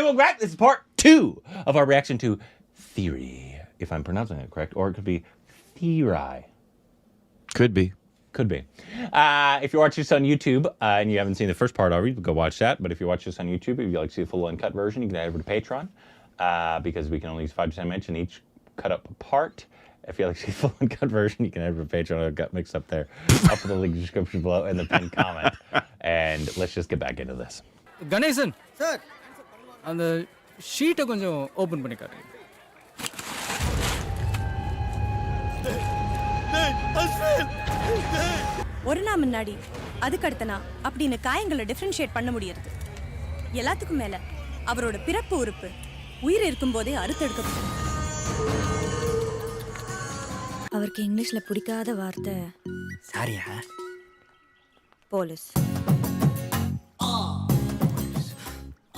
Hey, welcome back. This is part 2 of our reaction to THERI, if I'm pronouncing it correct, or it could be THERI. Could be. Could be. If you watch this on YouTube and you haven't seen the first part already, go watch that. But if you watch this on YouTube, if you like to see the full uncut version, you can head over to Patreon because we can only use 5 to 10 minutes in each cut up part. If you like to see the full uncut version, you can head over to Patreon. I got mixed up there. I'll put the link in the description below and the pinned comment. And let's just get back into this. Ganesan, sir, அந்த ஷீட்டை கொஞ்சம் open பண்ணி காட்டுங்க. ஒரு நாள் முன்னாடி அதுக்கு அடுத்தனா அப்படின்னு காயங்களை டிஃபரன்ஷியேட் பண்ண முடியாது. எல்லாத்துக்கும் மேல அவரோட பிறப்பு உறுப்பு உயிர் இருக்கும் போதே அறுத்தெடுக்கப்படும். அவருக்கு இங்கிலீஷ்ல பிடிக்காத வார்த்தை சாரியா? Police.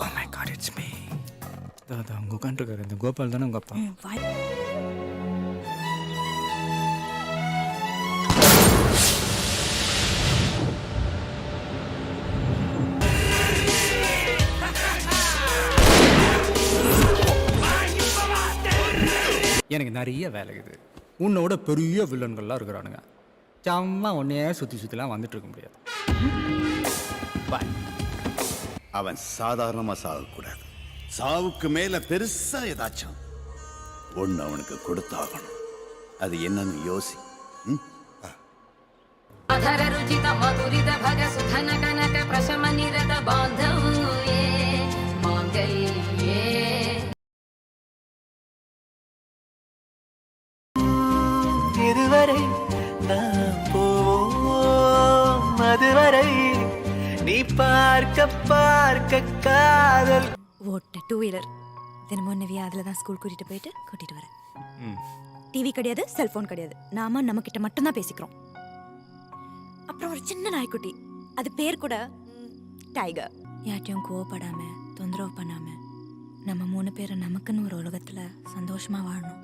Oh my god, it's me. தாதா உங்க உட்காந்துருக்காரு இந்த கோபால் தானே உங்க அப்பா? எனக்கு நிறைய வேலை இருக்குது. உன்னோட பெரிய வில்லன்கள்லாம் இருக்கிறானுங்க. சும்மா உன்னையே சுற்றிலாம் வந்துட்டு இருக்க முடியாது. பாய். அவன் சாதாரணமாக சாகக்கூடாது. சாவுக்கு மேலே பெருசாக ஏதாச்சும் ஒன்று அவனுக்கு கொடுத்தாகணும். அது என்னன்னு யோசி. இதுவரை நாம் போவோம், அதுவரை நீ பார்க்க பார்க்க காதல். ஓட்ட 2 வீலர் தினமும் நவியா அதில் தான் ஸ்கூல் கூட்டிட்டு வரேன். டிவி கிடையாது, செல்போன் கிடையாது. நாம நம்ம கிட்ட மட்டும் தான் பேசிக்கிறோம். அப்புறம் ஒரு சின்ன நாய்க்குட்டி, அது பேர் கூட டைகர். யார்ட்டையும் கோவப்படாம தொந்தரவு பண்ணாம நம்ம 3 பேரும் நமக்குன்னு ஒரு உலகத்துல சந்தோஷமா வாழணும்.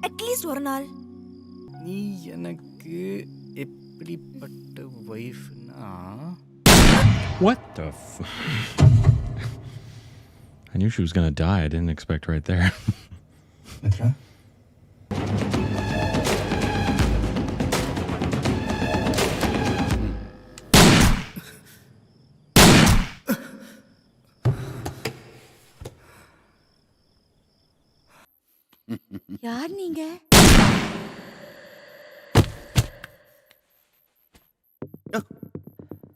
அட்லீஸ்ட் ஒரு நாள். நீ எனக்கு எப்படிப்பட்ட வைஃப்னா? What the I knew she was gonna die. I didn't expect right there. யார் நீங்க?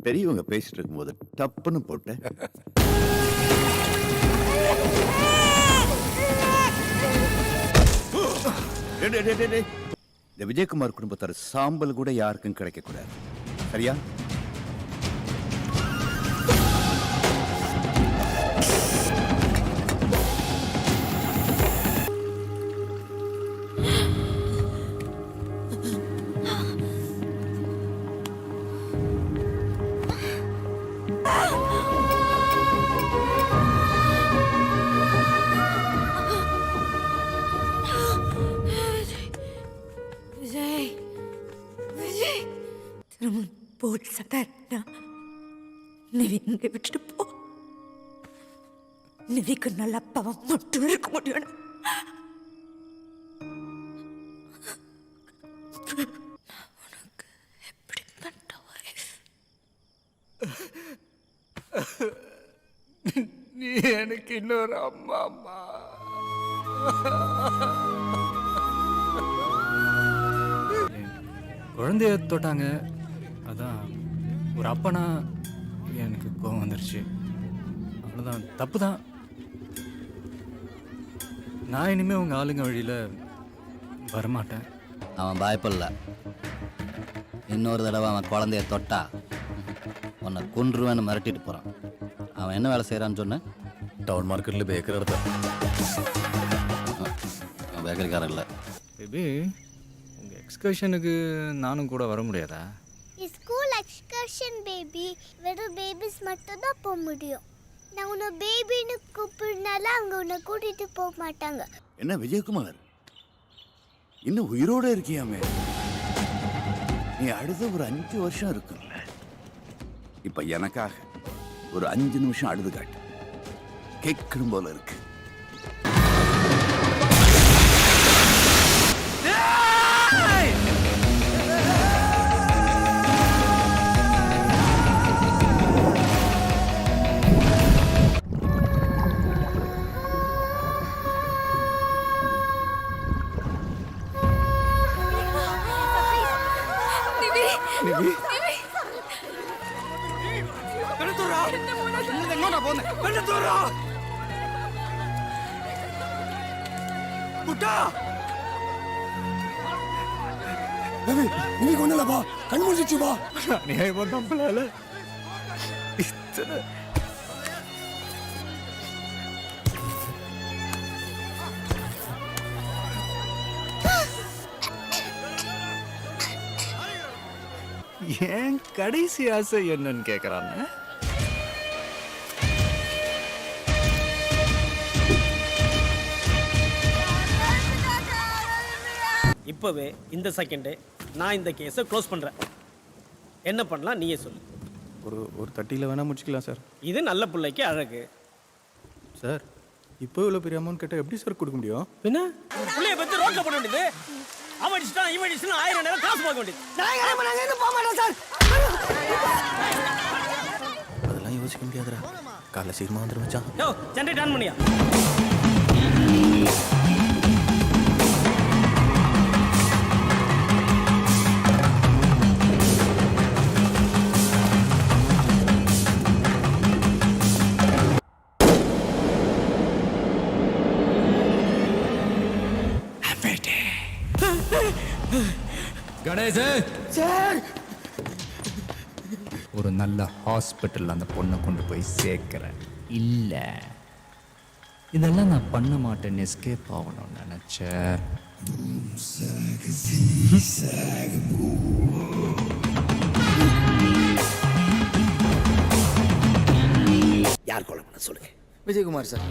பெரியவங்க பேசிட்டு இருக்கும்போது டப்புன்னு போட்டு இந்த விஜயகுமார் குடும்பத்தார் சாம்பல் கூட யாருக்கும் கிடைக்க கூடாது. சரியா? போட்டு சத்தா நிவி இங்க விட்டுட்டு போ. நிவிக்கு நல்ல அப்பாவும் மட்டும் இருக்க முடியும். உனக்கு எப்படிப்பட்ட வைஃப்? நீ எனக்கு இன்னொரு அம்மா. குழந்தைய தொட்டாங்க, அதான் ஒரு அப்பனா எனக்கு கோவம் வந்துருச்சு. அவ்வளோதான், தப்பு தான். நான் இனிமேல் உங்கள் ஆளுங்க வழியில் வரமாட்டேன். அவன் பயப்படல. இன்னொரு தடவை அவன் குழந்தைய தொட்டா உன்னை கொன்றுவேன்னு மிரட்டிட்டு போகிறான். அவன் என்ன வேலை செய்கிறான்னு சொன்னேன்? டவுன் மார்க்கெட்டில் பேக்கர் எடுத்தான். பேக்கரிக்காரன் இல்லை. பேபி, உங்கள் எக்ஸ்கர்ஷனுக்கு நானும் கூட வர முடியாதா? ஸ்கூல் எக்ஸ்கர்ஷன் பேபி, வெறும் பேபிஸ் மட்டும் தான் போக முடியும். நான் உன்னை பேபின்னு கூப்பிடுனால அவங்க உன்னை கூட்டிட்டு போக மாட்டாங்க. என்ன விஜயகுமார், இன்னும் உயிரோட இருக்கியாமே? நீ அடுத்த ஒரு 5 வருஷம் இருக்குல்ல. இப்ப எனக்காக ஒரு 5 நிமிஷம் அழுது காட்டு. கேட்கணும் போல இருக்கு. இன்னைக்கு ஒண்ணுலப்பா கண் முடிச்சு வா. நியாயமா நம்பலால இத்தனை ஏன் கடைசி ஆசை என்னன்னு கேக்குறாங்க. இப்போவே இந்த செகண்டே நான் இந்த கேஸை க்ளோஸ் பண்ணுறேன். என்ன பண்ணலாம் நீயே சொல்லு. ஒரு தட்டியில் வேணா முடிச்சுக்கலாம் சார். இது நல்ல பிள்ளைக்கு அழகு சார். இப்போ இவ்வளோ பெரிய அமௌண்ட் கேட்டால் எப்படி சார் கொடுக்க முடியும்? என்ன பிள்ளைய பற்றி ரோட்டில் போட வேண்டியது, அவன் அடிச்சுட்டான் இவன் அடிச்சுட்டான் 1000 நேரம் காசு பார்க்க வேண்டியது. அதெல்லாம் யோசிக்க முடியாதுடா. காலைல சீக்கிரமா வந்துடும் மச்சான். யோ ஜென்ரேட் ஆன் பண்ணியா? கணேஷ் சார், ஒரு நல்ல ஹாஸ்பிட்டல் அந்த பொண்ணை கொண்டு போய் சேர்க்கிறேன். இல்ல இதெல்லாம் நான் பண்ண மாட்டேன்னு எஸ்கேப் ஆகணும்னு நினைச்சேன். யார் கொலை பண்ண சொல்லுங்க. விஜயகுமார் சார்.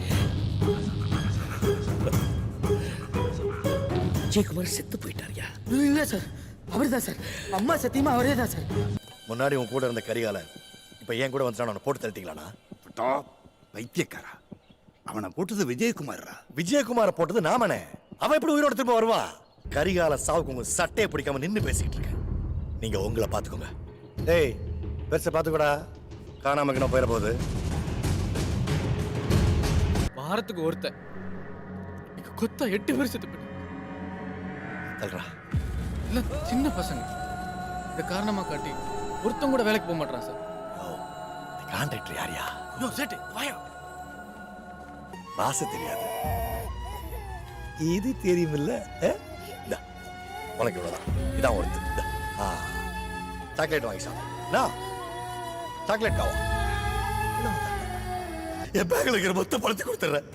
விஜயகுமார் செத்து போயிட்டாரியா? இல்லை சார், அவர் தான் சார். அம்மா சத்தியமா அவரே தான் சார். முன்னாடி உன் கூட இருந்த கரிகால இப்ப ஏன் கூட வந்துட்டான், அவனை போட்டு தள்ளிட்டீங்களாண்ணா? வைத்தியக்காரா, அவனை போட்டது விஜயகுமாரா. விஜயகுமாரை போட்டது நாமனே. அவன் எப்படி உயிரோட திரும்ப வருவான்? கரிகால சாவுக்கு உங்க சட்டையை பிடிக்காம நின்று பேசிக்கிட்டு இருக்கேன். நீங்க உங்களை பாத்துக்கோங்க. டேய் பெருசை பாத்துக்கோடா, காணாம கிண போயிட போகுது. வாரத்துக்கு ஒருத்தன் கொத்தா 8 பேர் செத்து போயிட்டு தல்றா. இல்ல சின்ன பசங்க இந்த காரணமா காட்டி ஒருத்தன் கூட வேலைக்கு போக மாட்டான் சார். கான்ட்ராக்டர் யாரியா? யோ சேட்டு வாயா. பாச தெரியாது, இது தெரியும் இல்ல. உனக்கு இவ்வளவுதான், இதான் ஒருத்தர். சாக்லேட் வாங்கி சாப்பிடு. சாக்லேட் காவா என் பேக்ல இருக்கிற மொத்த பழத்தை கொடுத்துறேன்.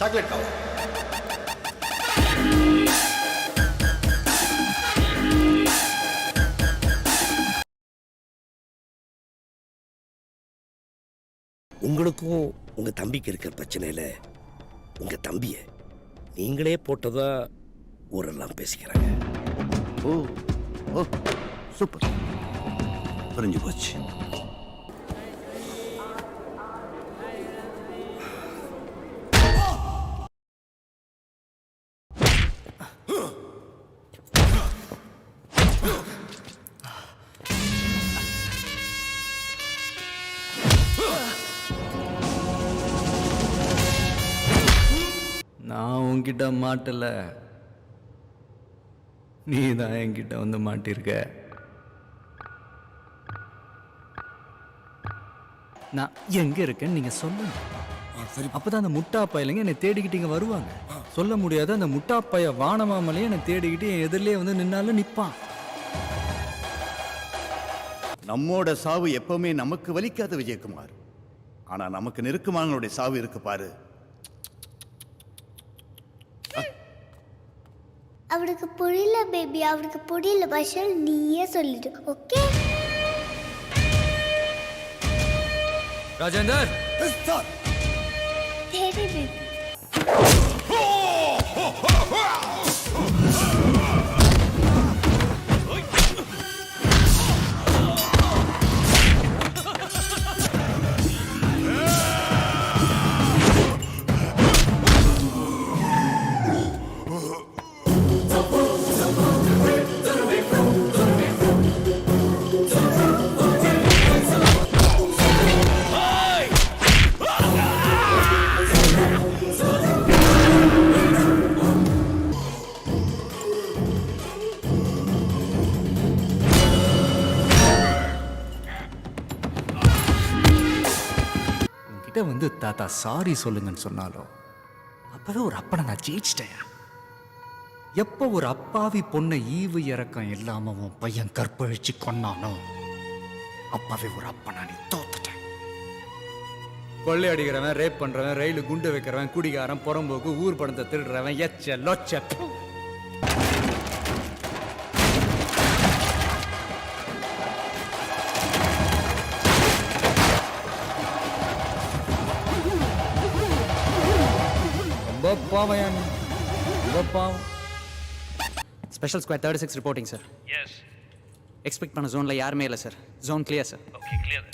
சாக்லேட் காவா. உங்களுக்கும் உங்க தம்பிக்கு இருக்கிற பிரச்சனையில உங்க தம்பிய நீங்களே போட்டதா ஊரெல்லாம் பேசிக்கிறாங்க. ஓ ஓ சூப்பர், புரிஞ்சு போச்சு. நான் உன்கிட்ட மாட்டல, நீ தான் என்கிட்ட வந்து மாட்டிருக்க. நான் எங்க இருக்கேன்னு நீங்க சொல்லுங்க. அப்பதான் அந்த முட்டா பையலைங்க என்னை தேடிக்கிட்டு இங்க வருவாங்க. சொல்ல முடியாத அந்த முட்டா பைய வானமாமலையே என்னை தேடிக்கிட்டு என் எதிரிலே வந்து நின்னாலும் நிப்பான். நம்மோட சாவு எப்பவுமே நமக்கு வலிக்காத விஜயகுமார். ஆனா நமக்கு நெருக்கமானவனுடைய சாவு இருக்கு பாரு, அது ரொம்ப வலிக்கும். நான் உன்கிட்ட மாட்டல, நீ தான் என்கிட்ட வந்து மாட்டிருக்க. அப்பதான் அந்த முட்டா பையலைங்க என்னை தேடிக்கிட்டு இங்க வருவாங்க. சொல்ல முடியாத அந்த முட்டா பைய வானமாமலையே என்னை தேடிக்கிட்டு என் எதிரிலே வந்து நின்னாலும் நிப்பான். நமக்கு நெருக்கமானவனுடைய சாவு இருக்கு பாரு, அவனுக்கு புரியல பேபி, அவனுக்கு புரியல பஷல், நீயே சொல்லிடு. ஓகே ராஜேந்தர் சரி பேபி. உன்கிட்ட வந்து தாத்தா சாரி சொல்லுங்கன்னு சொன்னாலும் அப்பவே ஒரு அப்பனை நான் ஜெயிச்சிட்டேன். எப்போ ஒரு அப்பாவி பொண்ணை ஈவு இறக்கம் இல்லாம உன் பையன் கற்பழிச்சு கொன்னானோ அப்பவே ஒரு அப்பனை நீ தோத்துட்டேன். கொள்ளை அடிக்கிறவன், ரேப் பண்றவன், ரயிலு குண்டு வைக்கிறவன், குடிகாரன், புறம்போக்கு, ஊர் படத்தை திருடுறவன், எச்ச லொச்ச. ரொம்ப பாவம், ரொம்ப பாவம். Special squad 36 reporting sir. Yes. Expect பண்ண ஜோன்ல யாருமே இல்லை சார். Zone clear sir. Okay clear.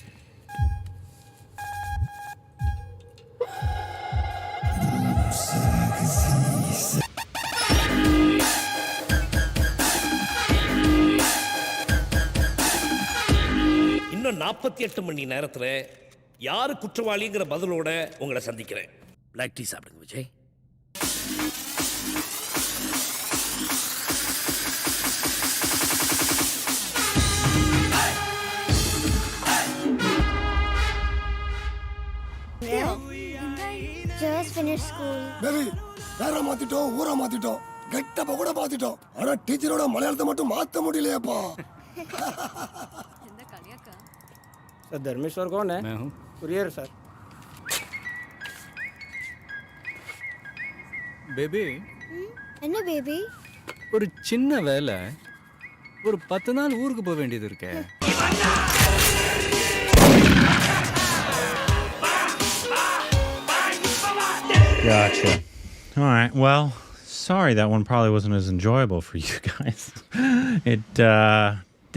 இன்னும் 48 மணி நேரத்தில் யாரு குற்றவாளிங்கிற பதிலோட உங்களை சந்திக்கிறேன். பிளாக் டீ சாப்பிடுங்க Vijay. Just finished school. Baby வேற மாத்திட்டோம், ஊரா மாத்திட்டோம், கெட்டப்ப கூட மாத்திட்டோம். ஆனா டீச்சரோட மலையாளத்தை மட்டும் மாத்த முடியலையேப்பா. सर धर्मेश्वर कौन है? मैं हूँ। Courier sir. பேபி என்ன பேபி? ஒரு சின்ன வேலை, ஒரு 10 நாள் ஊருக்கு போக வேண்டியது இருக்கே. Gotcha. All right. Well, sorry that one probably wasn't as enjoyable for you guys. It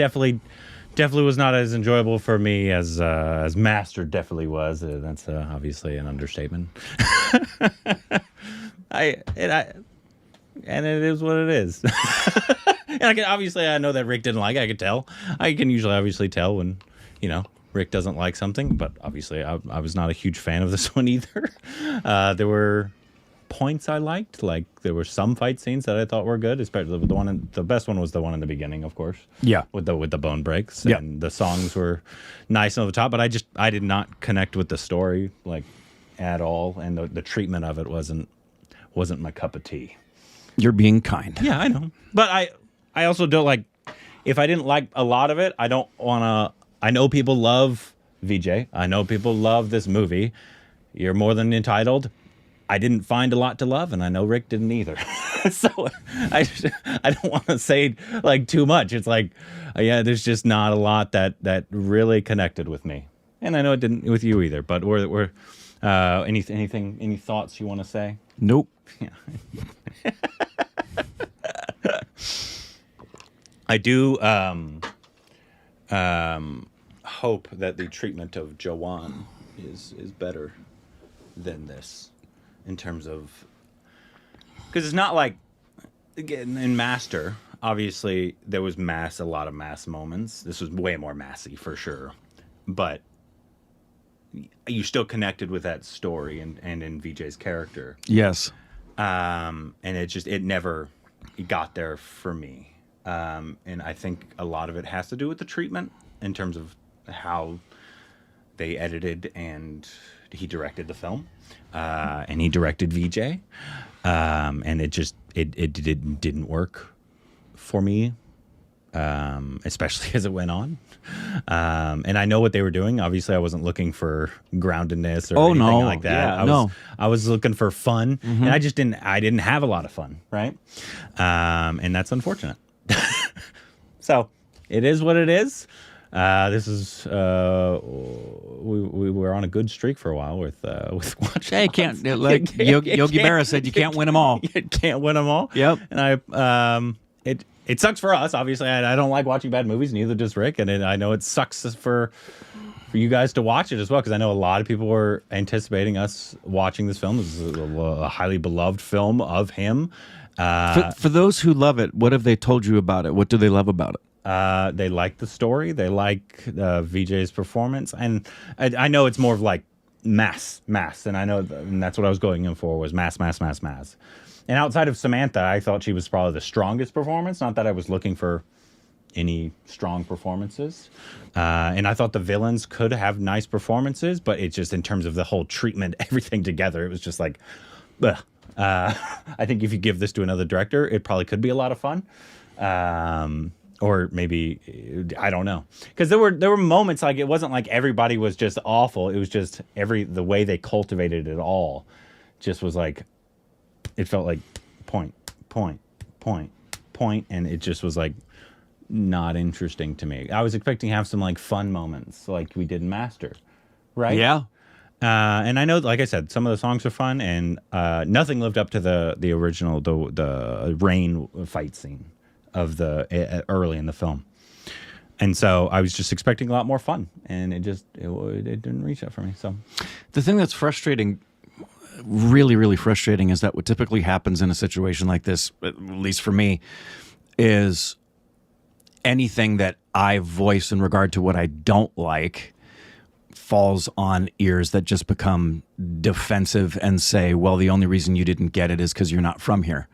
definitely was not as enjoyable for me as Master definitely was. That's obviously an understatement. And it is what it is. And obviously I know that Rick didn't like it. I could tell. I can usually obviously tell when, Rick doesn't like something, but obviously I was not a huge fan of this one either. There were points I liked, like there were some fight scenes that I thought were good, especially the best one was the one in the beginning, of course. Yeah. With the bone breaks. Yeah. And the songs were nice and over the top, but I did not connect with the story like at all, and the treatment of it wasn't my cup of tea. You're being kind. Yeah, I know. But I also don't like, if I didn't like a lot of it, I don't want to. I know people love Vijay. I know people love this movie. You're more than entitled. I didn't find a lot to love, and I know Rick didn't either. So I don't want to say like too much. It's like, yeah, there's just not a lot that really connected with me, and I know it didn't with you either. But we're any thoughts you want to say? Nope. Yeah. I do hope that the treatment of Jawan is better than this in terms of, because it's not like, again, in Master, obviously there was a lot of mass moments. This was way more massy for sure, but you still connected with that story and in Vijay's character. Yes. And it never got there for me. And I think a lot of it has to do with the treatment in terms of how they edited and he directed the film. And he directed Vijay. And it didn't work for me especially as it went on. And I know what they were doing. Obviously, I wasn't looking for groundedness or anything like that. I was looking for fun, and I didn't have a lot of fun, right? And that's unfortunate. So it is what it is. This is we were on a good streak for a while with watching. Hey, can't like Yogi Berra said, you can't win them all. You can't win them all. Yep. And it sucks for us. Obviously, I don't like watching bad movies. Neither does Rick, and I know it sucks for you guys to watch it as well, because I know a lot of people were anticipating us watching this film. This is a highly beloved film of him. For those who love it, what have they told you about it? What do they love about it? They like the story. They like Vijay's performance, and I know it's more of like mass, and I know and that's what I was going in for, was mass. And outside of Samantha, I thought she was probably the strongest performance. Not that I was looking for any strong performances, and I thought the villains could have nice performances, but it's just in terms of the whole treatment, everything together, it was just like, ugh. I think if you give this to another director, it probably could be a lot of fun. Or maybe, I don't know, because there were moments, like, it wasn't like everybody was just awful. It was just the way they cultivated it all just was like, it felt like point, and it just was like not interesting to me. I was expecting to have some like fun moments like we did in Master, right? Yeah. And I know, like I said, some of the songs are fun, and nothing lived up to the original, the rain fight scene of early in the film. And so I was just expecting a lot more fun, and it didn't reach that for me. So the thing that's frustrating, really, really frustrating, is that what typically happens in a situation like this, at least for me, is anything that I voice in regard to what I don't like falls on ears that just become defensive and say, well, the only reason you didn't get it is because you're not from here.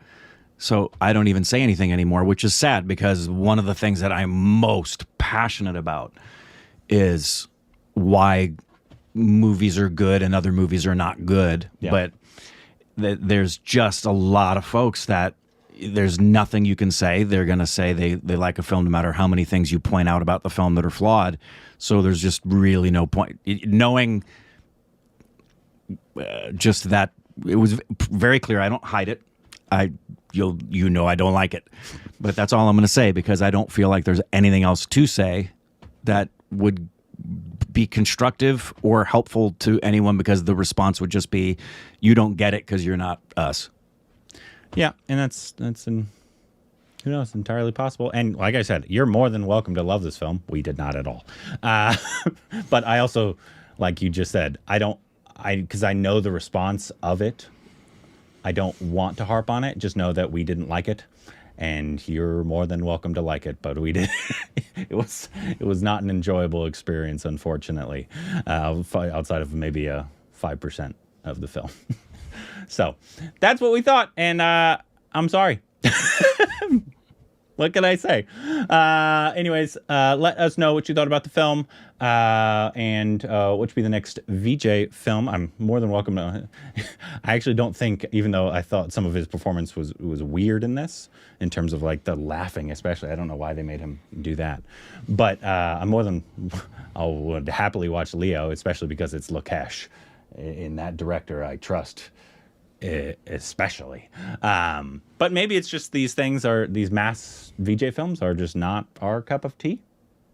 So I don't even say anything anymore, which is sad, because one of the things that I'm most passionate about is why movies are good and other movies are not good. Yeah. But there's just a lot of folks that there's nothing you can say. They're going to say they like a film no matter how many things you point out about the film that are flawed. So there's just really no point. Knowing just that, it was very clear. I don't hide it. You know I don't like it. But that's all I'm going to say, because I don't feel like there's anything else to say that would be constructive or helpful to anyone, because the response would just be, you don't get it because you're not us. Yeah, and that's who knows, entirely possible. And like I said, you're more than welcome to love this film. We did not at all. But I also, like you just said, because I know the response of it, I don't want to harp on it. Just know that we didn't like it, and you're more than welcome to like it. But we did. It was not an enjoyable experience, unfortunately, outside of maybe 5% of the film. So that's what we thought, and I'm sorry. What can I say? Anyways, let us know what you thought about the film, and what should be the next Vijay film. I'm more than welcome to. I actually don't think, even though I thought some of his performance was weird in this, in terms of like the laughing, especially. I don't know why they made him do that, but I would happily watch Leo, especially because it's Lokesh. In that director, I trust. Especially, but maybe it's just these mass Vijay films are just not our cup of tea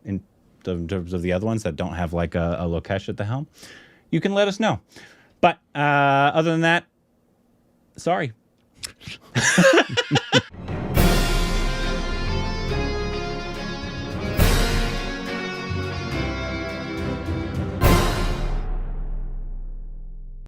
in terms of the other ones that don't have like a Lokesh at the helm. You can let us know, but other than that, sorry.